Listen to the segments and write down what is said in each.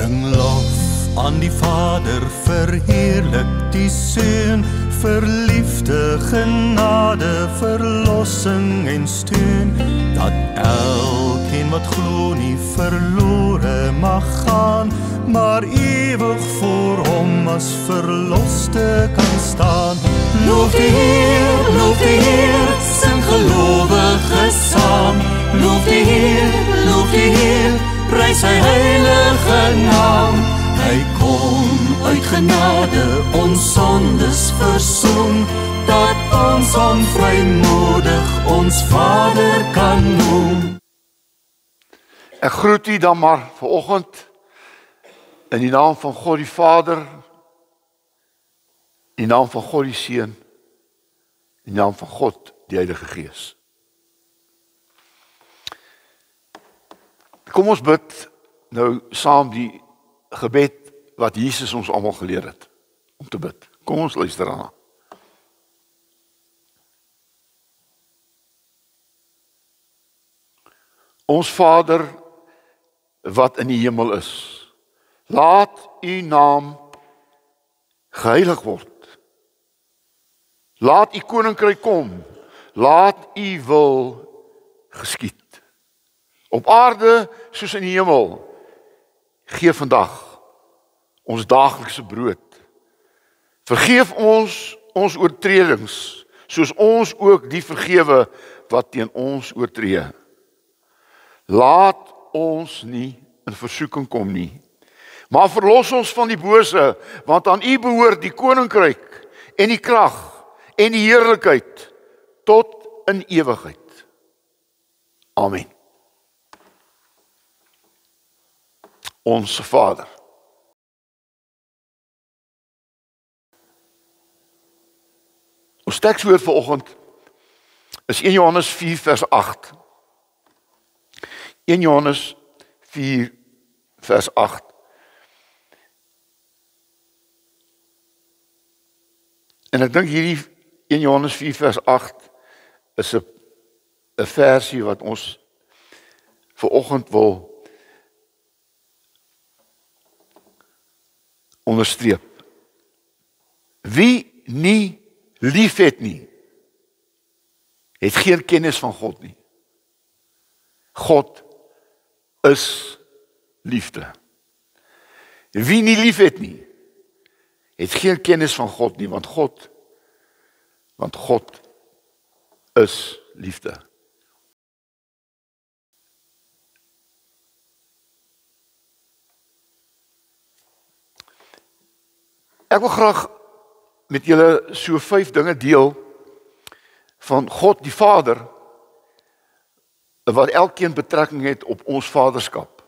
Bring lof aan die Vader, verheerlik die Seun, verliefde genade, verlossing en steun, dat elkeen wat glo nie verlore mag gaan, maar ewig voor hom as verloste kan staan. Loof die Heer, sing gelowiges saam. Loof die Heer, prys sy heilige naam. Hy kom uit genade, ons sondes versoen, dat ons hom vrymoedig ons Vader kan noem. Ek groet u dan maar vanoggend in die naam van God die Vader, in die naam van God die Seun, in die naam van God die Heilige Gees. Kom ons bid nou saam die gebed wat Jesus ons almal geleer het om te bid. Kom ons luister daarna. Ons Vader wat in die hemel is, laat u naam geheilig word. Laat u koninkryk kom. Laat u wil geskied. Op aarde soos in die hemel. Gee vandag ons daaglikse brood. Vergeef ons oortredings, soos ons ook die vergewe wat teen ons oortree. Laat ons nie in versoeking kom nie, maar verlos ons van die bose, want aan u behoort die koninkryk en die krag en die heerlikheid tot in ewigheid. Amen. Onse Vader. Ons tekswoord vanoggend is 1 Johannes 4 vers 8. 1 Johannes 4 vers 8. En ek dink hierdie 1 Johannes 4 vers 8 is 'n versie wat ons vanoggend wil onderstreep. Wie nie lief het nie, het geen kennis van God nie. God is liefde. Wie nie lief het nie, het geen kennis van God nie, want God is liefde. Ek wil graag met julle so 5 dinge deel van God die Vader, wat elkeen betrekking het op ons vaderskap.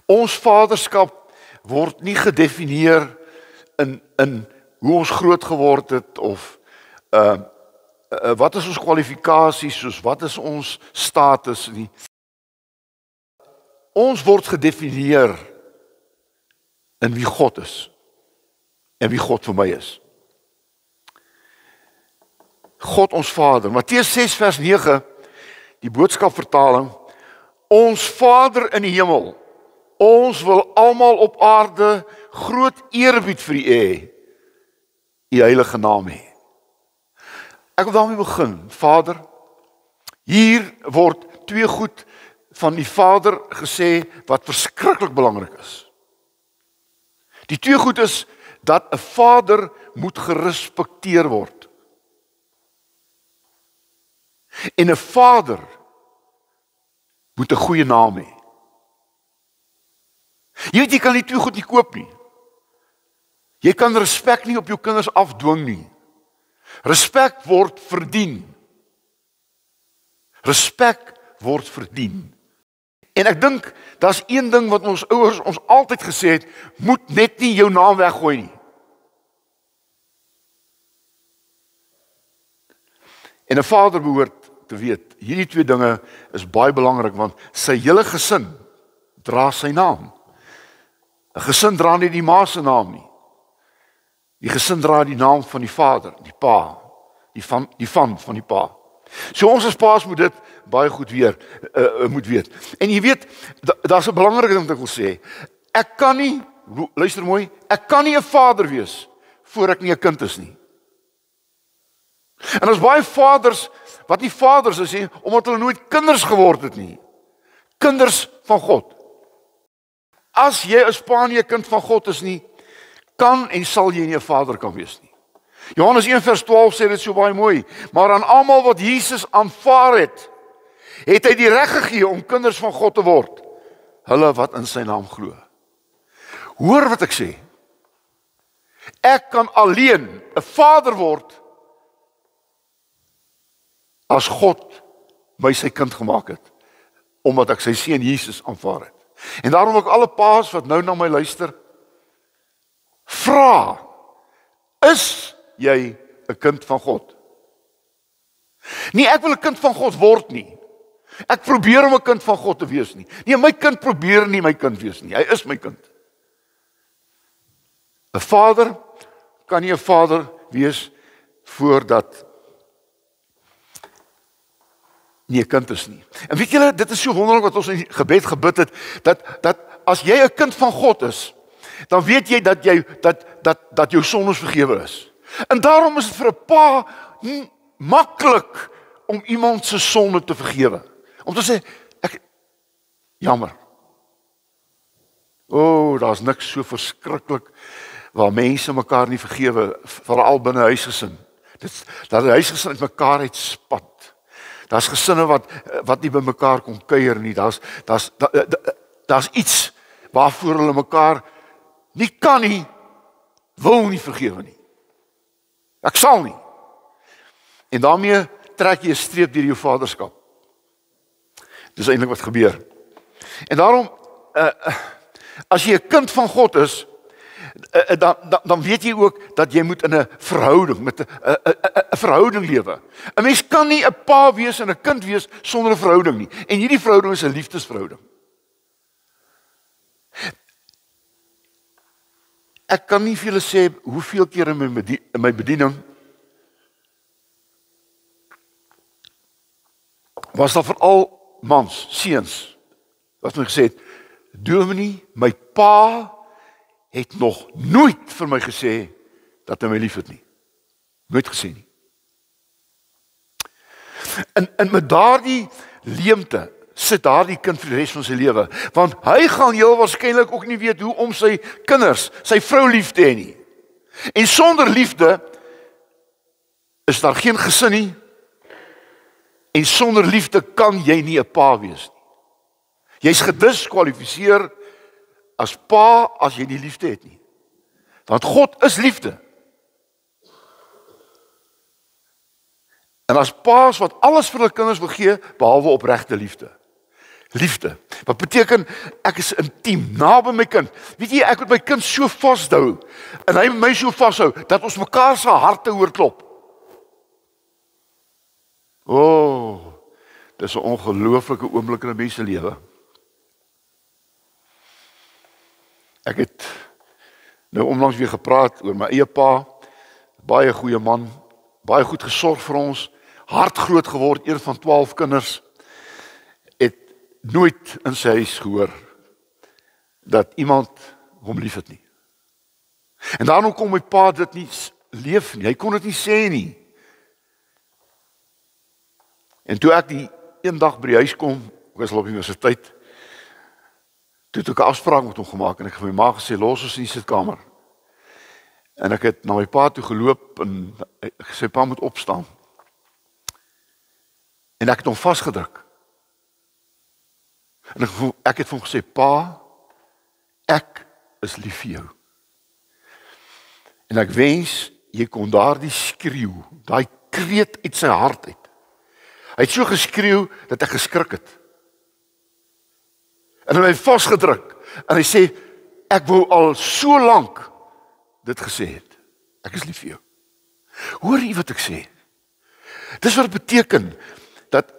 Ons vaderskap word nie gedefinieer in hoe ons groot geword het, of wat is ons kwalifikasies, soos wat is ons status nie. Ons word gedefinieer in wie God is, en wie God vir my is. God ons Vader, Matteus 6 vers 9, die boodskapvertaling, ons Vader in die hemel, ons wil almal op aarde groot eerbied vir u hê, u heilige naam hê. Ek wil daarmee begin. Vader, hier word 2 goed van die Vader gesê wat verskriklik belangrik is. Die 2 goed is dat 'n vader moet gerespekteer word. En 'n vader moet 'n goeie naam hê. Jy weet, jy kan die 2 goed nie koop nie. Jy kan respek nie op jou kinders afdwing nie. Respek word verdien. Respek word verdien. En ek dink, daar's een ding wat ons ouers ons altyd gesê het, moet net nie jou naam weggooi nie. En 'n vader behoort te weet, hierdie 2 dinge is baie belangrik, want sy hele gesin dra sy naam. 'n Gesin dra nie die ma se naam nie. Die gesin dra die naam van die vader, die pa, die van die pa. So ons as paas moet dit baie goed moet weet. En jy weet, daar's 'n belangrike ding wat ek wil sê. Ek kan nie, luister mooi, ek kan nie 'n vader wees voor ek nie 'n kind is nie. En ons baie vaders wat nie vaders is nie, omdat hulle nooit kinders geword het nie. Kinders van God. As jy as pa nie 'n kind van God is nie, kan en sal jy nie 'n vader kan wees nie. Johannes 1:12 sê dit so baie mooi, maar aan almal wat Jesus aanvaar het, het hy die reg gegee om kinders van God te word, hulle wat in sy naam glo. Hoor wat ek sê. Ek kan alleen 'n vader word as God my sy kind gemaak het, omdat ek sy seun Jesus aanvaar het. En daarom ook alle paas wat nou na my luister, vra, is jy 'n kind van God? Nie ek wil 'n kind van God word nie. Ek probeer om 'n kind van God te wees nie. Nee, my kind probeer nie my kind wees nie. Hy is my kind. 'n Vader kan nie 'n vader wees voordat nie 'n kind is nie. En weet julle, dit is so wonderlik wat ons in die gebed gebid het, dat as jy 'n kind van God is, dan weet jy dat jou sondes vergewe is. En daarom is dit vir 'n pa maklik om iemand se sonde te vergewe. Om te sê, jammer. Daar's niks so verskriklik waar mense mekaar nie vergewe, veral binne huisgesin. Dat die huisgesin uit mekaar uit spat. Daar's gesinne wat nie by mekaar kon kuier nie. Daar's iets waarvoor hulle mekaar nie kan nie, wil nie vergewe nie. Ek sal nie. En daarmee trek jy 'n streep deur jou vaderskap. Dis eintlik wat gebeur. En daarom, as jy 'n kind van God is, dan weet jy ook dat jy moet in 'n verhouding, met 'n verhouding lewe. 'n Mens kan nie 'n pa wees en 'n kind wees sonder 'n verhouding nie. En hierdie verhouding is 'n liefdesverhouding. Ek kan nie vir julle sê hoeveel keer in my bediening was daar veral mans, seuns, wat my gesê het, Dominee, my pa het nog nooit vir my gesê dat hy my liefhet nie. Nooit gesê nie. En met daardie leemte sit daardie kind vir die res van sy lewe, want hy gaan heel waarskynlik ook nie weet hoe om sy kinders, sy vrou lief te hê nie. En sonder liefde is daar geen gesin nie, en sonder liefde kan jy nie 'n pa wees nie. Jy's gediskwalifiseer as pa as jy nie liefde het nie. Want God is liefde. En as pa's wat alles vir hulle kinders wil gee, behalwe opregte liefde. Liefde. Wat beteken ek is intiem, naby my kind. Weet jy, ek moet my kind so vashou en hy my so vashou dat ons mekaar se harte hoor klop. Dis 'n ongelooflike oomblik in 'n mens se lewe. Ek het nou onlangs weer gepraat oor my eie pa, baie goeie man, baie goed gesorg vir ons, hard groot geword, een van 12 kinders, het nooit in sy huis gehoor dat iemand hom liefhet nie. En daarom kon my pa dit nie leef nie, hy kon dit nie sê nie. En toe ek die een dag by die huis kom, ek was al op die universiteit, toe het ek 'n afspraak met hom gemaak en ek het vir my ma gesê, los ons in die sitkamer. En ek het na my pa toe geloop en ek gesê, pa moet opstaan. En ek het hom vasgedruk. En ek het vir hom gesê, pa, ek is lief vir jou. En ek wens, jy kon daardie skreeu, daai kreet uit sy hart uit. Hy het so geskreeu dat ek geskrik het. En hy het my vasgedruk. En hy sê, ek wou al so lank dit gesê het. Ek is lief vir jou. Hoor jy wat ek sê? Dis wat dit beteken, dat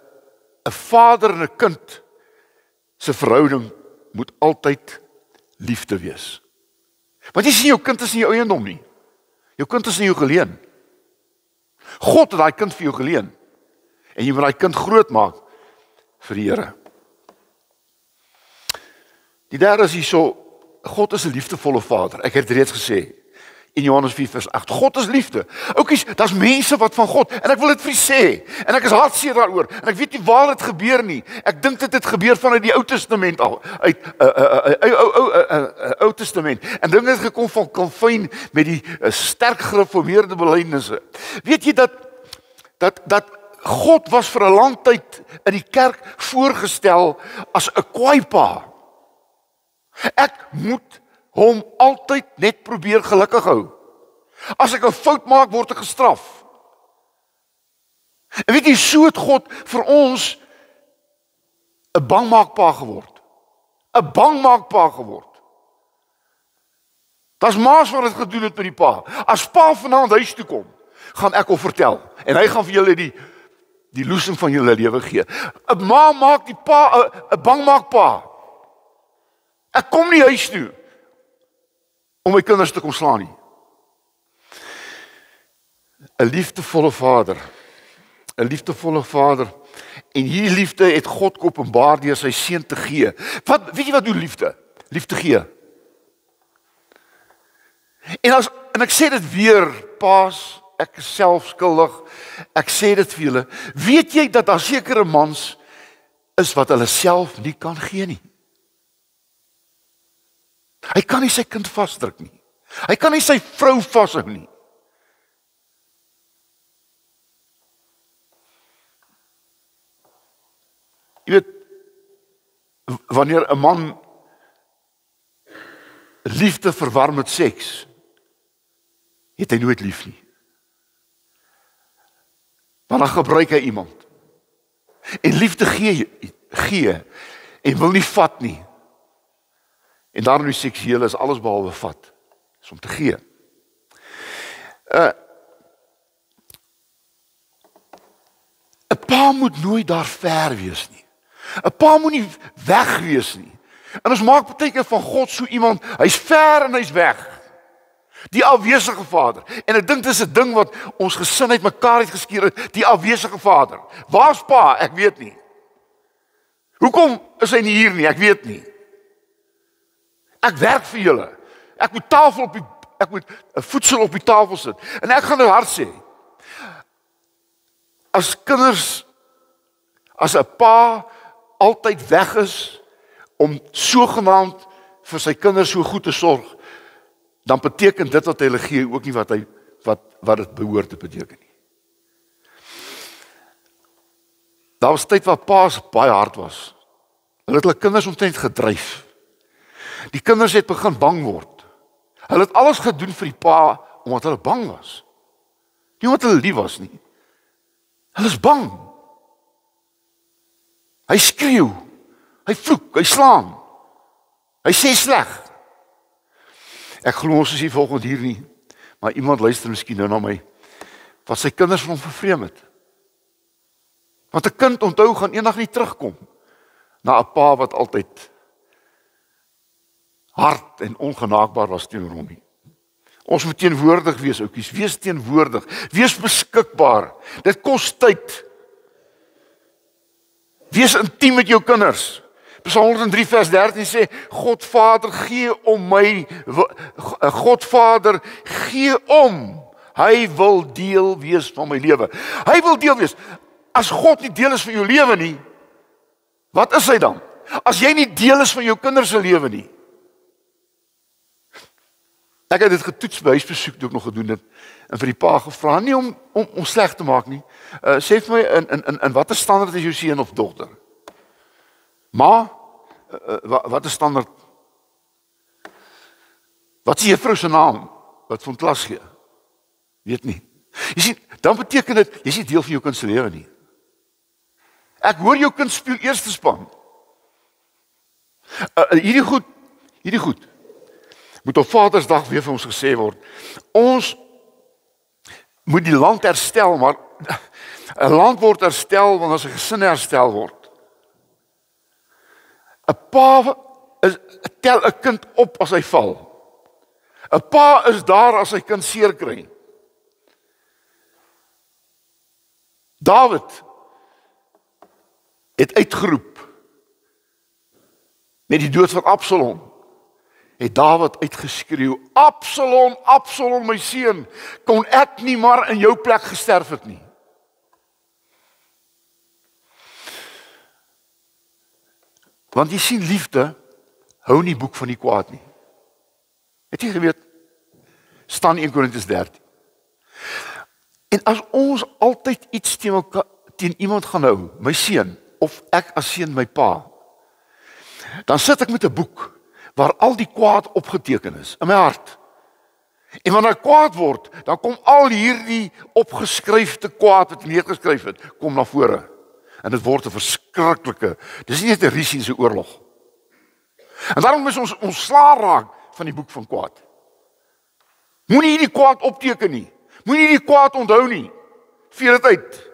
'n vader en 'n kind se verhouding moet altyd liefde wees. Want jy sien, jou kind is nie jou eiendom nie. Jou kind is nie jou geleen. God het daai kind vir jou geleen. En jy moet daai kind groot maak vir die Here. Die derde is hierso, God is 'n liefdevolle Vader. Ek het dit reeds gesê in Johannes 4 vers 8. God is liefde. Oukies, daar's mense wat van God, en ek wil dit vir julle sê, en ek is hartseer daaroor, en ek weet nie waar dit gebeur nie. Ek dink dit het gebeur vanuit die Ou Testament al, uit Ou Testament. En dink dit gekom van Calvin met die sterk gereformeerde belydenisse. Weet jy dat God was vir 'n lang tyd in die kerk voorgestel as 'n kwaai pa. Ek moet hom altyd net probeer gelukkig hou. As ek 'n fout maak, word ek gestraf. En weet jy, so het God vir ons 'n bangmaakpa geword. 'n Bangmaakpa geword. Dis maas wat dit gedoen het met die pa. As pa vanaand huis toe kom, gaan ek hom vertel. En hy gaan vir julle die loosing van julle lewe gee. 'n Ma maak die pa 'n bangmaakpa. Ek kom nie huis toe om my kinders te kom slaan nie. 'n liefdevolle Vader. 'n liefdevolle Vader. En hierdie liefde het God geopenbaar deur sy seun te gee. Weet jy wat doen liefde? Liefde gee. En ek sê dit weer, paas, ek is self skuldig. Ek sê dit vir julle. Weet jy dat daar sekere mans is wat hulle self nie kan gee nie? Hy kan nie sy kind vasdruk nie. Hy kan nie sy vrou vashou nie. Jy weet, wanneer 'n man liefde verwar met seks, het hy nooit lief nie. Want dan gebruik hy iemand. En liefde gee en wil nie vat nie. En daarom die seksuele is alles behalwe vat. Is om te gee. 'n Pa moet nooit daar ver wees nie. 'n Pa moet nie weg wees nie. En ons maak partykeer van God so iemand, hy's ver en hy's weg. Die afwesige Vader. En ek dink dis 'n ding wat ons gesin uit mekaar het geskeer het, die afwesige Vader. Waar's pa? Ek weet nie. Hoekom is hy nie hier nie? Ek weet nie. Ek werk vir julle. Ek moet voedsel op die tafel sit. En ek gaan nou hard sê. As kinders, as 'n pa altyd weg is om sogenaamd vir sy kinders so goed te sorg, dan beteken dit wat hy hulle gee ook nie wat dit behoort te beteken nie. Daar was tyd waar pa's baie hard was. Hulle het hulle kinders omtrent gedryf. Die kinders het begin bang word. Hulle het alles gedoen vir die pa omdat hulle bang was. Nie omdat hulle lief was nie. Hulle is bang. Hy skreeu, hy vloek, hy slaan. Hy sê sleg. Ek glo ons is nie volgens hier nie, maar iemand luister miskien nou na my, wat sy kinders van hom vervreem het. Want 'n kind onthou gaan eendag nie terugkom na 'n pa wat altyd hard en ongenaakbaar was teenoor hom nie. Ons moet teenwoordig wees, oukies, wees teenwoordig, wees beskikbaar. Dit kos tyd. Wees intiem met jou kinders. Psalm 103 vers 13 sê, God Vader gee om my, God Vader gee om, hy wil deel wees van my lewe. Hy wil deel wees. As God nie deel is van jou lewe nie, wat is hy dan? As jy nie deel is van jou kinders se lewe nie. Ek het dit getoets by huisbesoek toe ek nog gedoen het en vir die pa gevra, nie om sleg te maak nie. Sê vir my, in watter standaard is jou seun of dogter? Maar, wat is standaard? Wat is juffrou se naam? Wat van klas gee? Weet nie. Jy sien, dan beteken dit, jy is nie deel van jou kind se lewe nie. Ek hoor jou kind speel eerste span. Hierdie goed, moet op Vadersdag weer vir ons gesê word. Ons moet die land herstel, maar 'n land word herstel wanneer sy gesin herstel word. 'n Pa tel 'n kind op as hy val. 'n Pa is daar as sy kind seer kry. Dawid het uitgeroep met die dood van Absalom. het Dawid uitgeskreeu, Absalom, Absalom, my seun, kon ek nie maar in jou plek gesterf het nie. Want jy sien, liefde hou nie boek van die kwaad nie. Het jy geweet? Staan 1 Korintiërs 13. En as ons altyd iets teen iemand gaan hou, my seun, of ek as seun my pa, dan sit ek met 'n boek waar al die kwaad opgeteken is in my hart. En wanneer ek kwaad word, dan kom al hierdie opgeskryfde kwaad wat neergeskryf het, kom na vore. En dit word 'n verskriklike, dis nie net 'n Russiese oorlog. En daarom moet ons ontslae raak van die boek van kwaad. Moenie hierdie kwaad opteken nie. Moenie die kwaad onthou nie. Vee dit uit.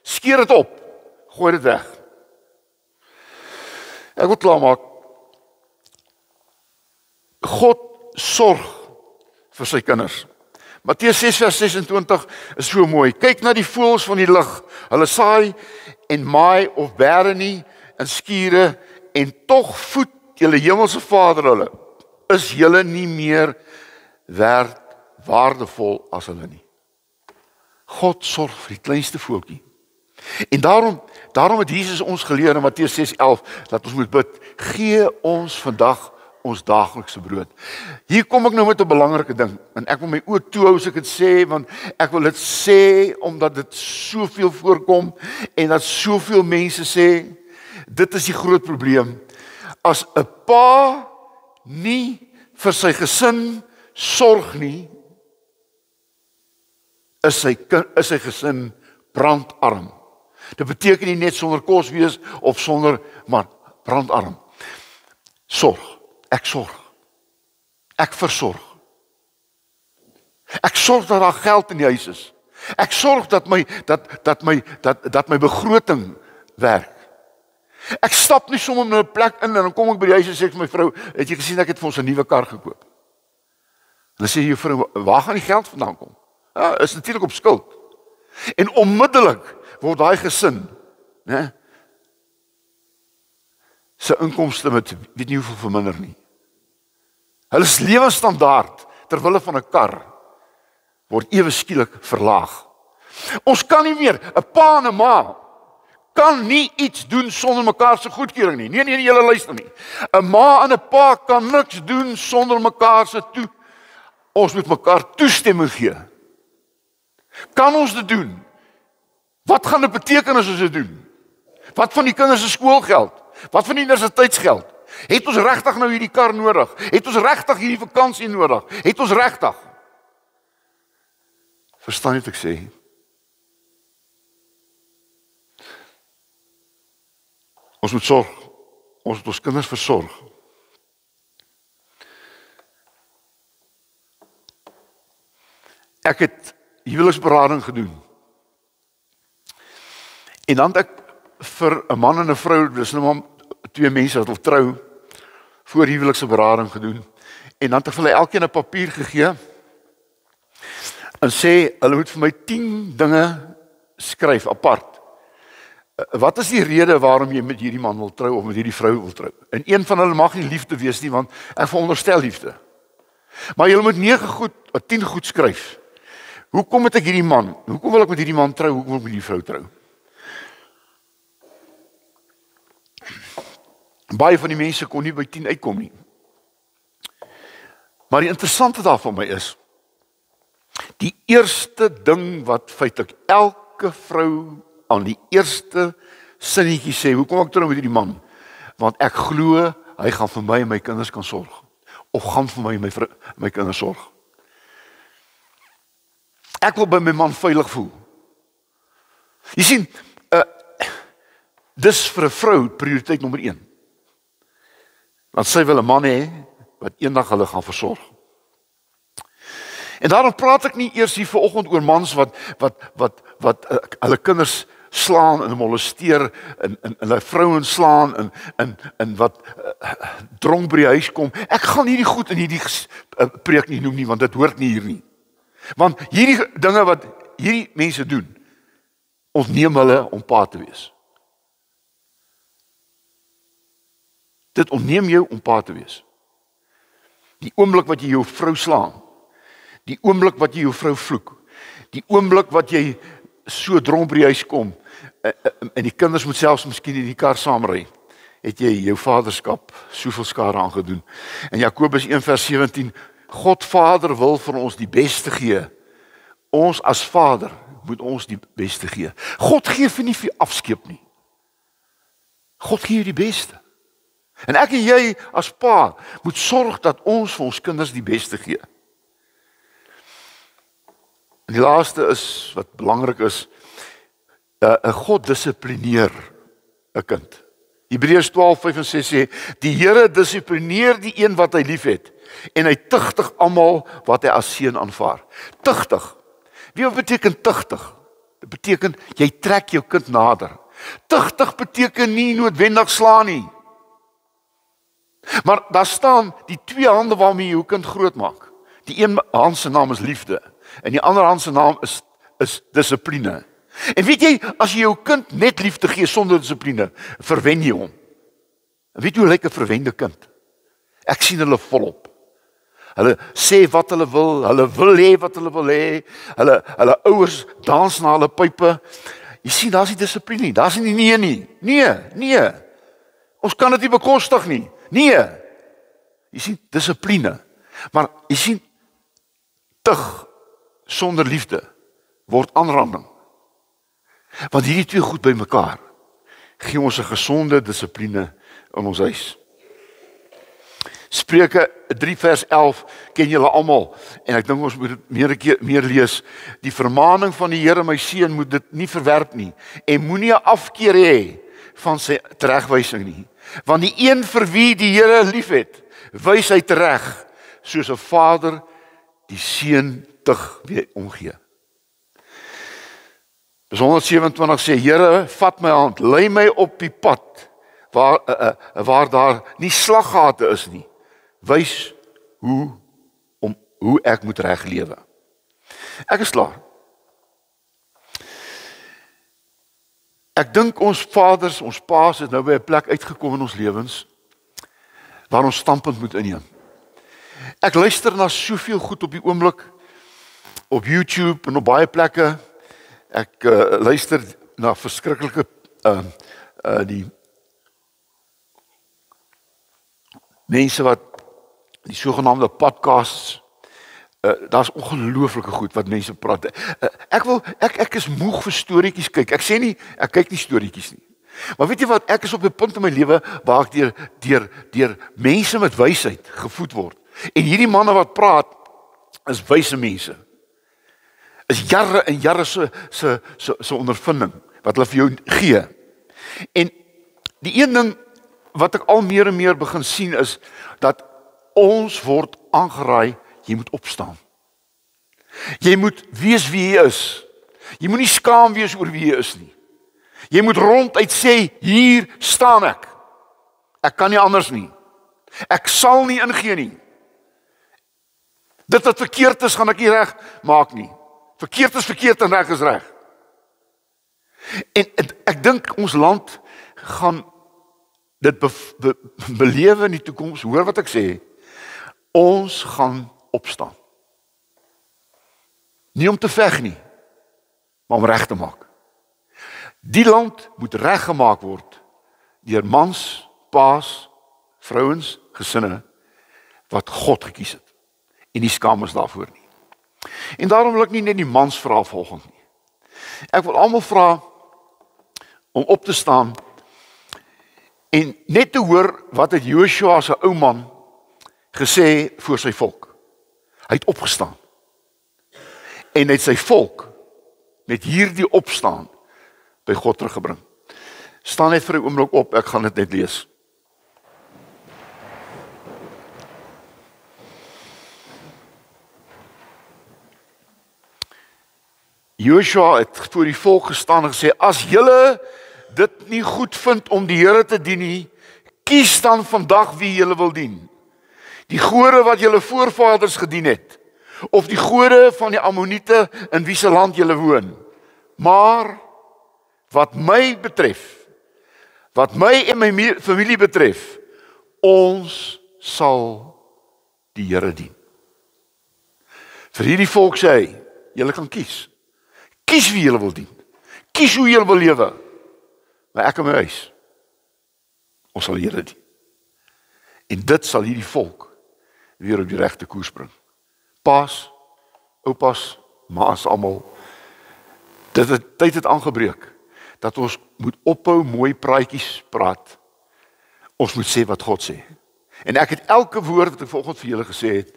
Skeer dit op. Gooi dit weg. Ek wil klaarmaak. God sorg vir sy kinders. Matteus 6:26 is so mooi. Kyk na die voëls van die lug. Hulle saai en maai of bære nie in skure en tog voed julle hemelse Vader hulle. Is julle nie meer waardevol as hulle nie? God sorg vir die kleinste voeltjie. En daarom het Jesus ons geleer in Matteus 6:11 dat ons moet bid, gee ons vandag ons daaglikse brood. Hier kom ek nou met 'n belangrike ding, en ek wil my oë toehou as ek dit sê, want ek wil dit sê omdat dit soveel voorkom en dat soveel mense sê, dit is die groot probleem. As 'n pa nie vir sy gesin sorg nie, is sy gesin brandarm. Dit beteken nie net sonder kos wees of sonder, maar brandarm. Sorg. Ek sorg. Ek versorg. Ek sorg dat daar geld in die huis is. Ek sorg dat my begroting werk. Ek stap nie sommer in 'n plek in en dan kom ek by die huis en sê ek vir my vrou, het jy gesien ek het vir ons 'n nuwe kar gekoop? En dan sê jy vrou, waar gaan die geld vandaan kom? Ja, is natuurlik op skuld. En onmiddellik word daai gesin, né, sy inkomste met weet nie hoeveel verminder nie. Hulle lewensstandaard ter wille van 'n kar word ewe skielik verlaag. Ons kan nie meer, 'n pa en 'n ma kan nie iets doen sonder mekaar se goedkeuring nie. Nee, julle luister nie. 'n Ma en 'n pa kan niks doen sonder mekaar se ons moet mekaar toestemming gee. Kan ons dit doen? Wat gaan dit beteken as ons dit doen? Wat van die kinders se skoolgeld? Wat van die universiteitsgeld? Het ons regtig nou hierdie kar nodig? Het ons regtig hierdie vakansie nodig? Het ons regtig? Verstaan jy wat ek sê? Ons moet sorg. Ons moet ons kinders versorg. Ek het huweliksberading gedoen. En dan het ek vir 'n man en 'n vrou, dis nou maar twee mense wat wil trou, voor huwelikse berading gedoen. En dan het ek vir hulle elkeen 'n papier gegee en sê hulle moet vir my 10 dinge skryf apart. Wat is die rede waarom jy met hierdie man wil trou of met hierdie vrou wil trou? En een van hulle mag nie liefde wees nie, want ek veronderstel liefde. Maar jy moet 10 goed skryf. Hoekom het ek hierdie man? Hoekom wil ek met hierdie man trou? Hoekom wil ek met hierdie vrou trou? Baie van die mense kon nie by 10 uitkom nie. Maar die interessante daarvan my is, die eerste ding wat feitelik elke vrou aan die eerste sinnetjie sê, hoekom ek trou met hierdie man? Want ek glo hy gaan vir my en my kinders kan sorg. Of gaan vir my en my kinders sorg. Ek wil by my man veilig voel. Jy sien, dis vir 'n vrou prioriteit nommer 1. Want sy wil 'n man hê wat eendag hulle gaan versorg. En daarom praat ek nie eers hier vanoggend oor mans wat hulle kinders slaan en molesteer en hulle vrouens slaan en wat dronk by die huis kom. Ek gaan hierdie goed in hierdie preek nie noem nie, want dit hoort nie hier nie. Want hierdie dinge wat hierdie mense doen, ontneem hulle om pa te wees. Dit ontneem jou om pa te wees. Die oomblik wat jy jou vrou slaan, die oomblik wat jy jou vrou vloek, die oomblik wat jy so dronk by die huis kom, en die kinders moet selfs miskien in die kar saamry, het jy jou vaderskap soveel skade aangedoen. En Jakobus 1:17, God Vader wil vir ons die beste gee. Ons as Vader moet ons die beste gee. God gee nie vir afskeep nie. God gee jou die beste. En ek en jy as pa moet sorg dat ons vir ons kinders die beste gee. En die laaste is, wat belangrik is, 'n God dissiplineer 'n kind. Hebreërs 12:5-6 sê, die Here dissiplineer die een wat hy liefhet, en hy tugtig almal wat hy as seun aanvaar. Tugtig. Wie beteken tugtig? Dit beteken, jy trek jou kind nader. Tugtig beteken nie noodwendig slaan nie. Maar daar staan die twee hande waarmee jy jou kind groot maak. Die een hand se naam is liefde, en die ander hand se naam is dissipline. En weet jy, as jy jou kind net liefde gee sonder dissipline, verwen jy hom. En weet jy hoe lyk 'n verwende kind? Ek sien hulle volop. Hulle sê wat hulle wil hê wat hulle wil hê. Hulle ouers dans na hulle pype. Jy sien, daar's nie dissipline nie. Daar's nie nee. Nee. Ons kan dit nie bekostig nie. Nee. Jy sien dissipline. Maar jy sien, tug sonder liefde word aanranding. Want hierdie twee goed by mekaar gee ons 'n gesonde dissipline in ons huis. Spreuke 3:11 ken julle almal, en ek dink ons moet dit meer lees. Die vermaaning van die Here, my seun, moet dit nie verwerp nie, en moenie 'n afkeer hê van sy teregwysing nie. Want die een vir wie die Here liefhet, wys hy tereg, soos 'n vader die seun tug weer omgee. Psalm 127 sê, Here, vat my hand, lei my op die pad waar daar nie slaggate is nie. Wys hoe ek moet reg lewe. Ek is klaar. Ek dink ons vaders, ons paas het nou by 'n plek uitgekom in ons lewens waar ons standpunt moet inneem. Ek luister na soveel goed op die oomblik op YouTube en op baie plekke. Ek luister na verskriklike die mense wat die sogenaamde podcasts, daar's ongelooflike goed wat mense praat. Ek is moeg vir storieetjies kyk. Ek sê nie ek kyk nie storieetjies nie. Maar weet jy wat, ek is op 'n punt in my lewe waar ek deur mense met wysheid gevoed word. En hierdie manne wat praat is wyse mense. Is jare en jare se ondervinding wat hulle vir jou gee. En die een ding wat ek al meer en meer begin sien is dat ons word aangeraai, jy moet opstaan. Jy moet wees wie jy is. Jy moet nie skaam wees oor wie jy is nie. Jy moet ronduit sê, hier staan ek. Ek kan nie anders nie. Ek sal nie ingee nie. Dit wat verkeerd is, gaan ek nie reg maak nie. Verkeerd is verkeerd en reg is reg. En ek dink ons land gaan dit belewe in die toekoms. Hoor wat ek sê. Ons gaan opstaan. Nie om te veg nie, maar om reg te maak. Die land moet reggemaak word deur mans, paas, vrouens, gesinne wat God gekies het. En nie skaam is daarvoor nie. En daarom wil ek nie net die mans vra volgende nie. Ek wil almal vra om op te staan en net te hoor wat het Joshua se ou man gesê voor sy volk. Hy het opgestaan. En hy het sy volk met hierdie opstaan by God teruggebring. Staan net vir 'n oomblik op, ek gaan dit net lees. Joshua het voor die volk gestaan en gesê, as julle dit nie goed vind om die Here te dien nie, kies dan vandag wie julle wil dien. Die gode wat julle voorvaders gedien het, of die gode van die Ammoniete in wie se land julle woon. Maar wat my betref, wat my en my familie betref, ons sal die Here dien. Vir hierdie volk sê hy, julle kan kies. Kies wie julle wil dien. Kies hoe julle wil lewe. Maar ek en my huis, ons sal die Here dien. En dit sal hierdie volk weer op die regte koers bring. Paas, oupas, maas almal. Tyd het aangebreek dat ons moet ophou mooi praatjies praat. Ons moet sê wat God sê. En ek het elke woord wat ek vanoggend vir julle gesê het,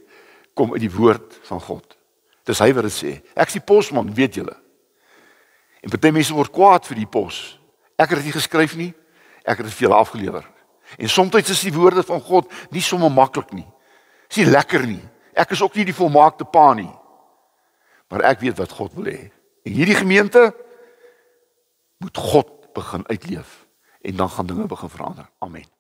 kom uit die woord van God. Dis hy wat dit sê. Ek is die posman, weet julle. En party mense word kwaad vir die pos. Ek het dit nie geskryf nie, ek het dit vir julle afgelewer. En soms is die woorde van God nie sommer maklik nie. Is nie lekker nie. Ek is ook nie die volmaakte pa nie. Maar ek weet wat God wil hê. En hierdie gemeente moet God begin uitleef. En dan gaan dinge begin verander. Amen.